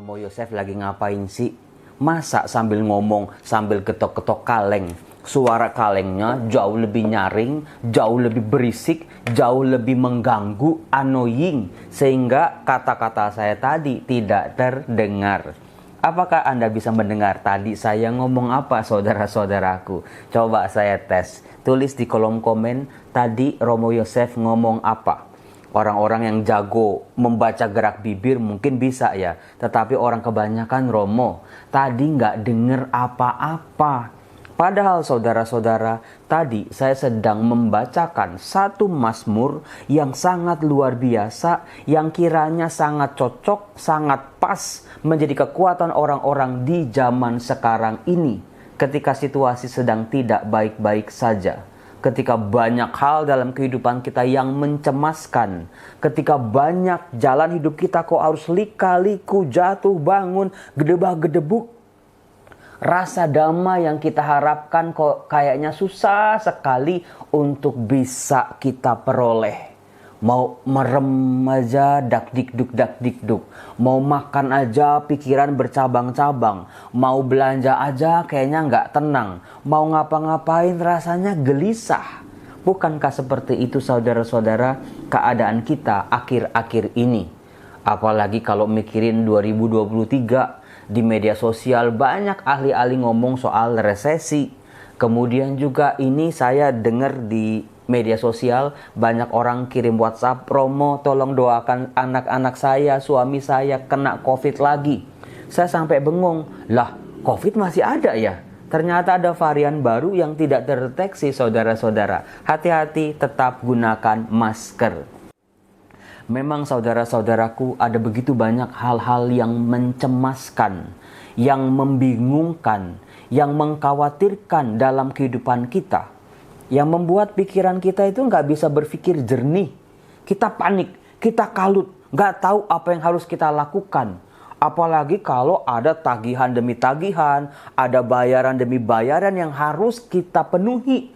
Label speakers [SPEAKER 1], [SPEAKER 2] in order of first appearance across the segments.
[SPEAKER 1] Romo Yosef lagi ngapain sih? Masa sambil ngomong, sambil ketok-ketok kaleng, suara kalengnya jauh lebih nyaring, jauh lebih berisik, jauh lebih mengganggu, annoying, sehingga kata-kata saya tadi tidak terdengar. Apakah Anda bisa mendengar tadi saya ngomong apa, saudara-saudaraku? Coba saya tes. Tulis di kolom komen, tadi Romo Yosef ngomong apa? Orang-orang yang jago membaca gerak bibir mungkin bisa ya. Tetapi orang kebanyakan Romo tadi nggak denger apa-apa. Padahal saudara-saudara, tadi saya sedang membacakan satu mazmur yang sangat luar biasa, yang kiranya sangat cocok, sangat pas menjadi kekuatan orang-orang di zaman sekarang ini. Ketika situasi sedang tidak baik-baik saja. Ketika banyak hal dalam kehidupan kita yang mencemaskan. Ketika banyak jalan hidup kita kok harus lika-liku, jatuh bangun, gedebak-gedebuk. Rasa damai yang kita harapkan kok kayaknya susah sekali untuk bisa kita peroleh. Mau merem aja dak-dik-duk. Mau makan aja pikiran bercabang-cabang. Mau belanja aja kayaknya nggak tenang. Mau ngapa-ngapain rasanya gelisah. Bukankah seperti itu saudara-saudara keadaan kita akhir-akhir ini? Apalagi kalau mikirin 2023. Di media sosial banyak ahli-ahli ngomong soal resesi. Kemudian juga ini saya dengar di media sosial banyak orang kirim WhatsApp, Romo tolong doakan anak-anak saya, suami saya kena COVID lagi. Saya sampai bengong, lah COVID masih ada ya? Ternyata ada varian baru yang tidak terdeteksi saudara-saudara. Hati-hati, tetap gunakan masker. Memang saudara-saudaraku ada begitu banyak hal-hal yang mencemaskan, yang membingungkan, yang mengkhawatirkan dalam kehidupan kita. Yang membuat pikiran kita itu nggak bisa berpikir jernih. Kita panik, kita kalut, nggak tahu apa yang harus kita lakukan. Apalagi kalau ada tagihan demi tagihan, ada bayaran demi bayaran yang harus kita penuhi.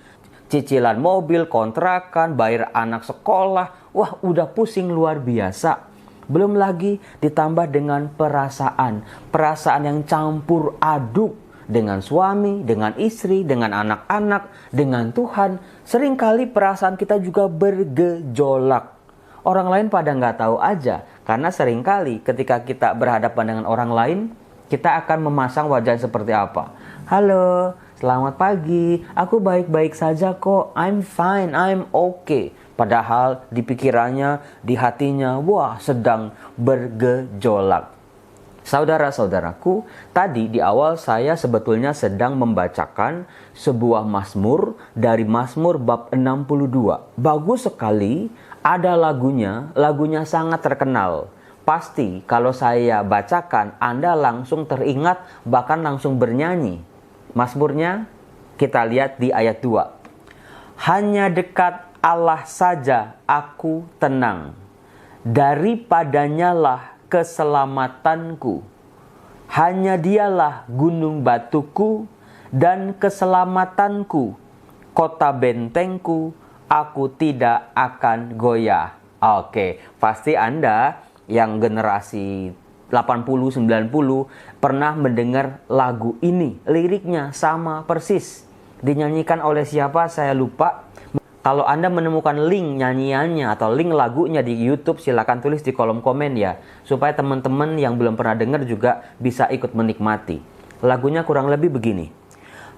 [SPEAKER 1] Cicilan mobil, kontrakan, bayar anak sekolah, wah udah pusing luar biasa. Belum lagi ditambah dengan perasaan yang campur aduk dengan suami, dengan istri, dengan anak-anak, dengan Tuhan. Seringkali perasaan kita juga bergejolak. Orang lain pada nggak tahu aja, karena seringkali ketika kita berhadapan dengan orang lain, kita akan memasang wajah seperti apa. Halo, selamat pagi, aku baik-baik saja kok, I'm fine, I'm okay. Padahal di pikirannya, di hatinya, wah sedang bergejolak. Saudara-saudaraku, tadi di awal saya sebetulnya sedang membacakan sebuah mazmur dari Mazmur bab 62. Bagus sekali, ada lagunya sangat terkenal. Pasti kalau saya bacakan, Anda langsung teringat, bahkan langsung bernyanyi. Mazmurnya kita lihat di ayat 2. Hanya dekat Allah saja aku tenang, daripadanya lah keselamatanku. Hanya dialah gunung batuku dan keselamatanku, kota bentengku, aku tidak akan goyah. Oke, pasti Anda yang generasi 80-90 pernah mendengar lagu ini. Liriknya sama persis. Dinyanyikan oleh siapa saya lupa. Kalau Anda menemukan link nyanyiannya atau link lagunya di YouTube, silakan tulis di kolom komen ya. Supaya teman-teman yang belum pernah dengar juga bisa ikut menikmati. Lagunya kurang lebih begini.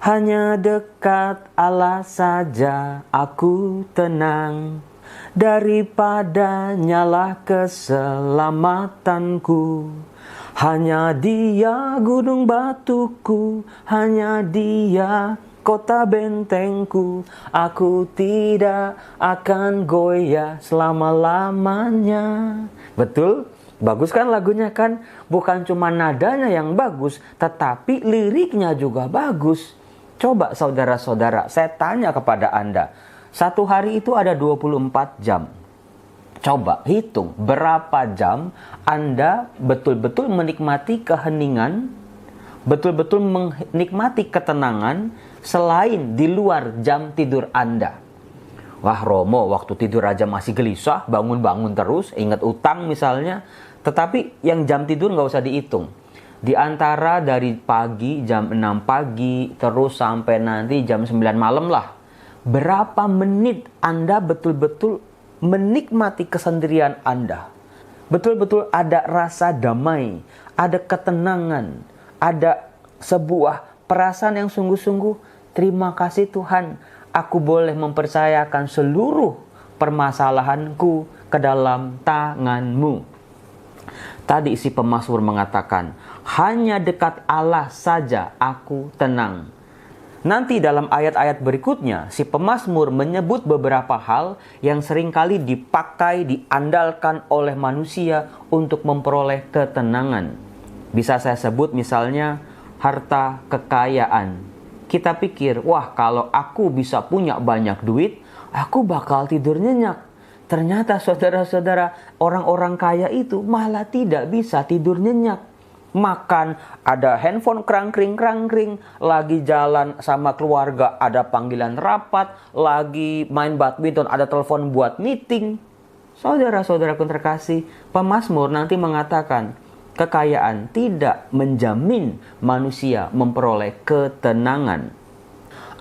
[SPEAKER 1] Hanya dekat Allah saja aku tenang, daripadanya lah keselamatanku. Hanya Dia gunung batuku, hanya Dia kota bentengku, aku tidak akan goyah selama-lamanya. Betul? Bagus kan lagunya kan? Bukan cuma nadanya yang bagus, tetapi liriknya juga bagus. Coba saudara-saudara, saya tanya kepada Anda. Satu hari itu ada 24 jam. Coba hitung berapa jam Anda betul-betul menikmati keheningan, betul-betul menikmati ketenangan selain di luar jam tidur Anda. Wah Romo, waktu tidur aja masih gelisah, bangun-bangun terus, ingat utang misalnya. Tetapi yang jam tidur nggak usah dihitung. Di antara dari pagi jam 6 pagi terus sampai nanti jam 9 malam lah. Berapa menit Anda betul-betul menikmati kesendirian Anda? Betul-betul ada rasa damai, ada ketenangan, ada sebuah perasaan yang sungguh-sungguh, terima kasih Tuhan, aku boleh mempercayakan seluruh permasalahanku ke dalam tangan-Mu. Tadi si pemazmur mengatakan, hanya dekat Allah saja aku tenang. Nanti dalam ayat-ayat berikutnya, si pemazmur menyebut beberapa hal yang seringkali dipakai, diandalkan oleh manusia untuk memperoleh ketenangan. Bisa saya sebut misalnya harta kekayaan. Kita pikir, wah kalau aku bisa punya banyak duit, aku bakal tidur nyenyak. Ternyata saudara-saudara, orang-orang kaya itu malah tidak bisa tidur nyenyak. Makan, ada handphone krangkring, lagi jalan sama keluarga, ada panggilan rapat, lagi main badminton, ada telepon buat meeting. Saudara-saudaraku terkasih, pemazmur nanti mengatakan, kekayaan tidak menjamin manusia memperoleh ketenangan.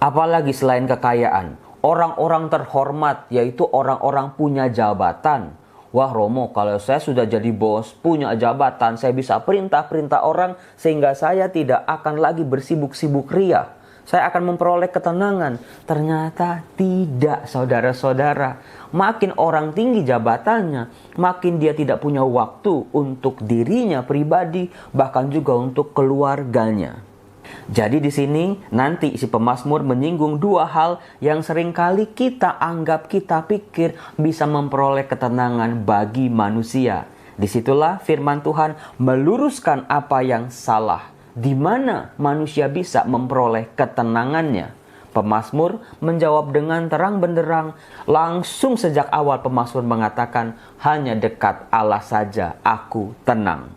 [SPEAKER 1] Apalagi selain kekayaan, orang-orang terhormat, yaitu orang-orang punya jabatan. Wah Romo, kalau saya sudah jadi bos, punya jabatan, saya bisa perintah-perintah orang sehingga saya tidak akan lagi bersibuk-sibuk ria. Saya akan memperoleh ketenangan. Ternyata tidak, saudara-saudara. Makin orang tinggi jabatannya, makin dia tidak punya waktu untuk dirinya pribadi, bahkan juga untuk keluarganya. Jadi di sini nanti si pemazmur menyinggung dua hal yang seringkali kita anggap, kita pikir bisa memperoleh ketenangan bagi manusia. Disitulah firman Tuhan meluruskan apa yang salah, di mana manusia bisa memperoleh ketenangannya. Pemazmur menjawab dengan terang benderang, langsung sejak awal pemazmur mengatakan, hanya dekat Allah saja aku tenang.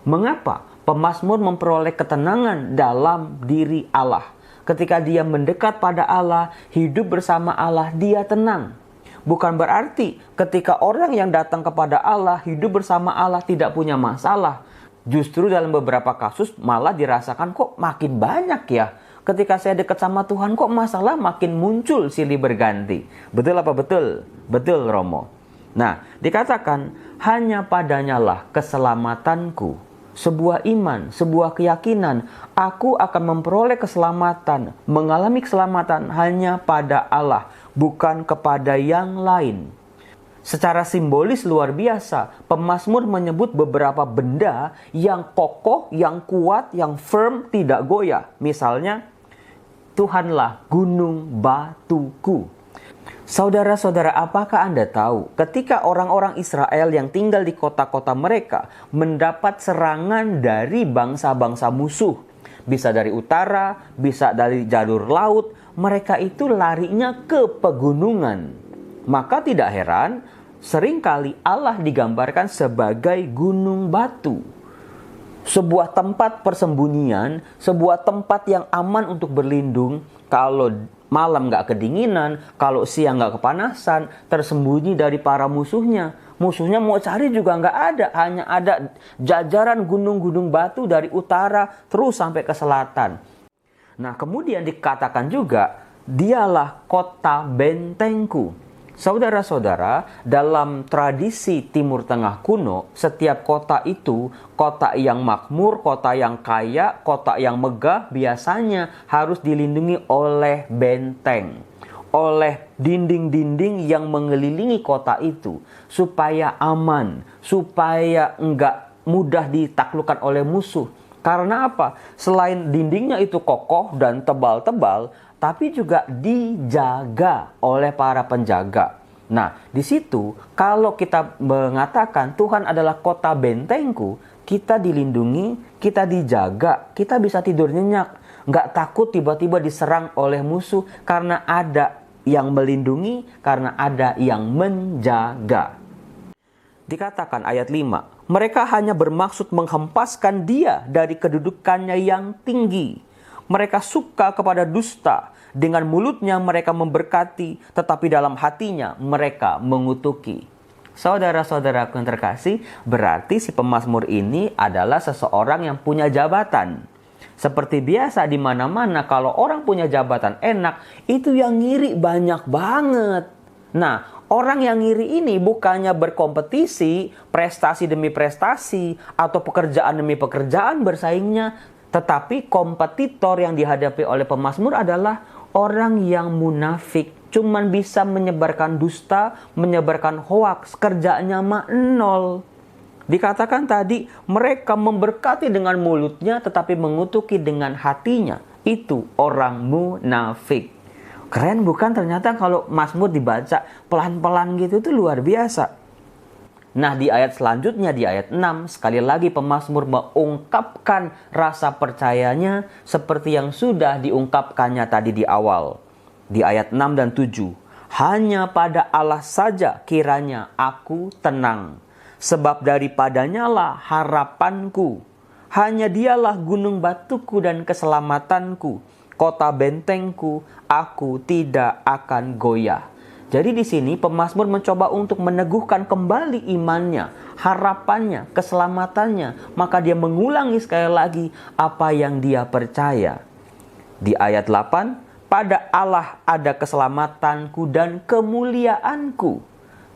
[SPEAKER 1] Mengapa? Pemazmur memperoleh ketenangan dalam diri Allah. Ketika dia mendekat pada Allah, hidup bersama Allah, dia tenang. Bukan berarti ketika orang yang datang kepada Allah, hidup bersama Allah tidak punya masalah. Justru dalam beberapa kasus malah dirasakan kok makin banyak ya. Ketika saya dekat sama Tuhan kok masalah makin muncul silih berganti. Betul apa betul? Betul Romo. Nah, dikatakan hanya padanyalah keselamatanku. Sebuah iman, sebuah keyakinan, aku akan memperoleh keselamatan, mengalami keselamatan hanya pada Allah, bukan kepada yang lain. Secara simbolis luar biasa, pemazmur menyebut beberapa benda yang kokoh, yang kuat, yang firm, tidak goyah. Misalnya, Tuhanlah gunung batuku. Saudara-saudara, apakah Anda tahu ketika orang-orang Israel yang tinggal di kota-kota mereka mendapat serangan dari bangsa-bangsa musuh, bisa dari utara, bisa dari jalur laut, mereka itu larinya ke pegunungan. Maka tidak heran, seringkali Allah digambarkan sebagai gunung batu. Sebuah tempat persembunyian, sebuah tempat yang aman untuk berlindung kalau malam nggak kedinginan, kalau siang nggak kepanasan, tersembunyi dari para musuhnya. Musuhnya mau cari juga nggak ada, hanya ada jajaran gunung-gunung batu dari utara terus sampai ke selatan. Nah kemudian dikatakan juga, dialah kota bentengku. Saudara-saudara, dalam tradisi Timur Tengah kuno, setiap kota itu, kota yang makmur, kota yang kaya, kota yang megah, biasanya harus dilindungi oleh benteng, oleh dinding-dinding yang mengelilingi kota itu, supaya aman, supaya enggak mudah ditaklukkan oleh musuh. Karena apa? Selain dindingnya itu kokoh dan tebal-tebal, tapi juga dijaga oleh para penjaga. Nah, di situ kalau kita mengatakan Tuhan adalah kota bentengku, kita dilindungi, kita dijaga, kita bisa tidur nyenyak. Nggak takut tiba-tiba diserang oleh musuh karena ada yang melindungi, karena ada yang menjaga. Dikatakan ayat 5, mereka hanya bermaksud menghempaskan dia dari kedudukannya yang tinggi. Mereka suka kepada dusta. Dengan mulutnya mereka memberkati, tetapi dalam hatinya mereka mengutuki. Saudara-saudaraku yang terkasih, berarti si pemazmur ini adalah seseorang yang punya jabatan. Seperti biasa di mana-mana kalau orang punya jabatan enak, itu yang ngiri banyak banget. Nah, orang yang ngiri ini bukannya berkompetisi, prestasi demi prestasi, atau pekerjaan demi pekerjaan bersaingnya, tetapi kompetitor yang dihadapi oleh pemazmur adalah orang yang munafik. Cuman bisa menyebarkan dusta, menyebarkan hoaks, kerjanya mah nol. Dikatakan tadi, mereka memberkati dengan mulutnya tetapi mengutuki dengan hatinya. Itu orang munafik. Keren bukan? Ternyata kalau Mazmur dibaca pelan-pelan gitu itu luar biasa. Nah, di ayat selanjutnya, di ayat 6, sekali lagi pemazmur mengungkapkan rasa percayanya seperti yang sudah diungkapkannya tadi di awal. Di ayat 6 dan 7, hanya pada Allah saja kiranya aku tenang, sebab daripadanya lah harapanku. Hanya dialah gunung batuku dan keselamatanku, kota bentengku, aku tidak akan goyah. Jadi di sini pemazmur mencoba untuk meneguhkan kembali imannya, harapannya, keselamatannya. Maka dia mengulangi sekali lagi apa yang dia percaya. Di ayat 8, pada Allah ada keselamatanku dan kemuliaanku.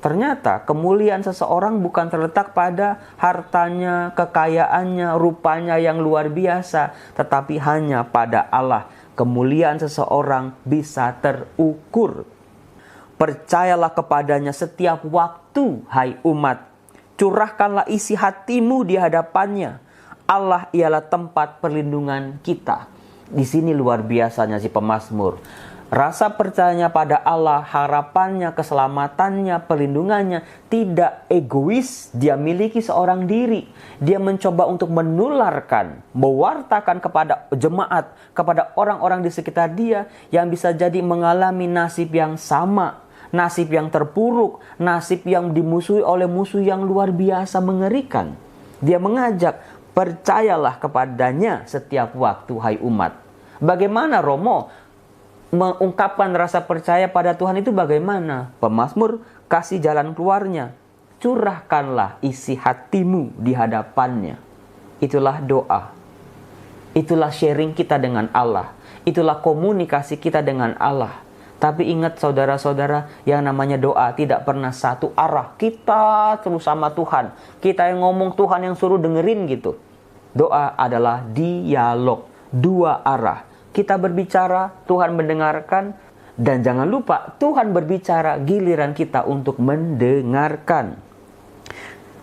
[SPEAKER 1] Ternyata kemuliaan seseorang bukan terletak pada hartanya, kekayaannya, rupanya yang luar biasa. Tetapi hanya pada Allah kemuliaan seseorang bisa terukur. Percayalah kepadanya setiap waktu, hai umat. Curahkanlah isi hatimu di hadapannya. Allah ialah tempat perlindungan kita. Di sini luar biasanya si pemazmur. Rasa percayanya pada Allah, harapannya, keselamatannya, perlindungannya tidak egois. Dia miliki seorang diri. Dia mencoba untuk menularkan, mewartakan kepada jemaat, kepada orang-orang di sekitar dia yang bisa jadi mengalami nasib yang sama. Nasib yang terpuruk, nasib yang dimusuhi oleh musuh yang luar biasa mengerikan. Dia mengajak, percayalah kepadanya setiap waktu, hai umat. Bagaimana Romo mengungkapkan rasa percaya pada Tuhan itu bagaimana? Pemazmur kasih jalan keluarnya. Curahkanlah isi hatimu di hadapannya. Itulah doa. Itulah sharing kita dengan Allah. Itulah komunikasi kita dengan Allah. Tapi ingat saudara-saudara, yang namanya doa tidak pernah satu arah. Kita terus sama Tuhan. Kita yang ngomong, Tuhan yang suruh dengerin gitu. Doa adalah dialog. Dua arah. Kita berbicara, Tuhan mendengarkan. Dan jangan lupa, Tuhan berbicara, giliran kita untuk mendengarkan.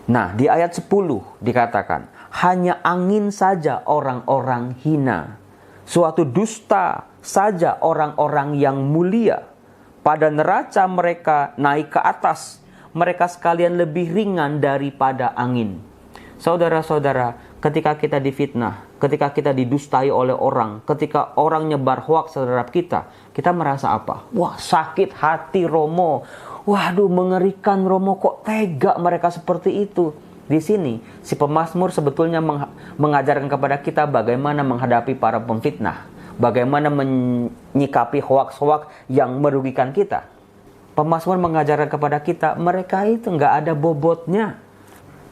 [SPEAKER 1] Nah, di ayat 10 dikatakan, hanya angin saja orang-orang hina. Suatu dusta saja orang-orang yang mulia. Pada neraca mereka naik ke atas. Mereka sekalian lebih ringan daripada angin. Saudara-saudara, ketika kita difitnah, ketika kita didustai oleh orang, ketika orang nyebar hoaks terhadap kita, kita merasa apa? Wah, sakit hati Romo. Waduh, mengerikan Romo, kok tega mereka seperti itu. Di sini, si pemazmur sebetulnya mengajarkan kepada kita bagaimana menghadapi para pemfitnah. Bagaimana menyikapi hoaks-hoaks yang merugikan kita. Pemazmur mengajarkan kepada kita, mereka itu nggak ada bobotnya.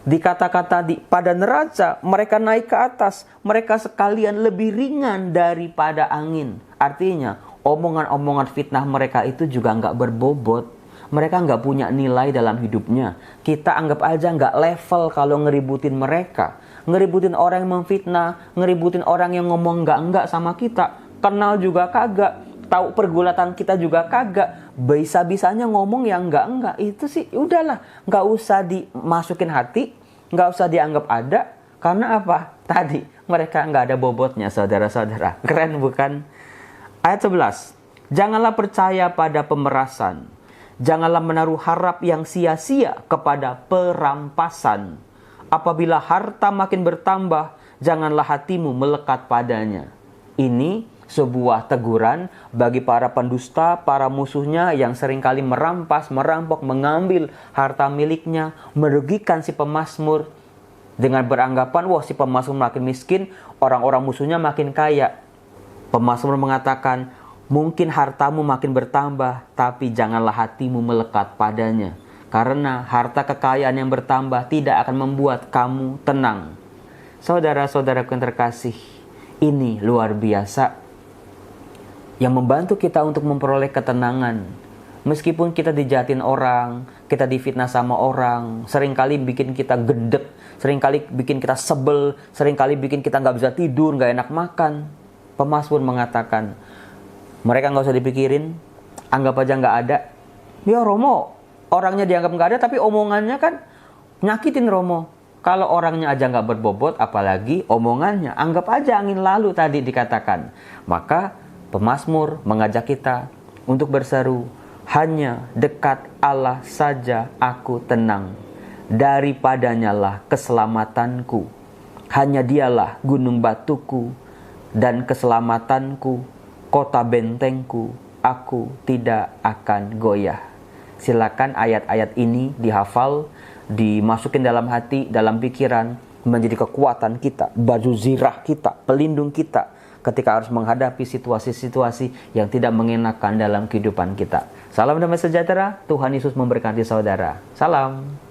[SPEAKER 1] Dikata-kata pada neraca, mereka naik ke atas. Mereka sekalian lebih ringan daripada angin. Artinya, omongan-omongan fitnah mereka itu juga nggak berbobot. Mereka nggak punya nilai dalam hidupnya. Kita anggap aja nggak level kalau ngeributin mereka. Ngeributin orang yang memfitnah, ngeributin orang yang ngomong enggak sama kita. Kenal juga kagak, tahu pergulatan kita juga kagak. Bisa-bisanya ngomong yang enggak. Itu sih udahlah, nggak usah dimasukin hati, nggak usah dianggap ada. Karena apa? Tadi mereka nggak ada bobotnya, saudara-saudara. Keren bukan? Ayat 11. Janganlah percaya pada pemerasan. Janganlah menaruh harap yang sia-sia kepada perampasan. Apabila harta makin bertambah, janganlah hatimu melekat padanya. Ini sebuah teguran bagi para pendusta, para musuhnya yang seringkali merampas, merampok, mengambil harta miliknya, merugikan si pemazmur dengan beranggapan, wah si pemazmur makin miskin, orang-orang musuhnya makin kaya. Pemazmur mengatakan, mungkin hartamu makin bertambah, tapi janganlah hatimu melekat padanya. Karena harta kekayaan yang bertambah tidak akan membuat kamu tenang. Saudara-saudaraku yang terkasih, ini luar biasa yang membantu kita untuk memperoleh ketenangan. Meskipun kita dijahatin orang, kita difitnah sama orang, seringkali bikin kita gendek, seringkali bikin kita sebel, seringkali bikin kita nggak bisa tidur, nggak enak makan. Pemazmur mengatakan, mereka nggak usah dipikirin, anggap aja nggak ada. Ya Romo, orangnya dianggap nggak ada, tapi omongannya kan nyakitin Romo. Kalau orangnya aja nggak berbobot, apalagi omongannya. Anggap aja angin lalu tadi dikatakan. Maka pemazmur mengajak kita untuk berseru, hanya dekat Allah saja aku tenang. Daripadanya lah keselamatanku. Hanya dialah gunung batuku dan keselamatanku, kota bentengku. Aku tidak akan goyah. Silakan ayat-ayat ini dihafal, dimasukin dalam hati, dalam pikiran, menjadi kekuatan kita, baju zirah kita, pelindung kita ketika harus menghadapi situasi-situasi yang tidak mengenakan dalam kehidupan kita. Salam damai sejahtera, Tuhan Yesus memberkati saudara. Salam.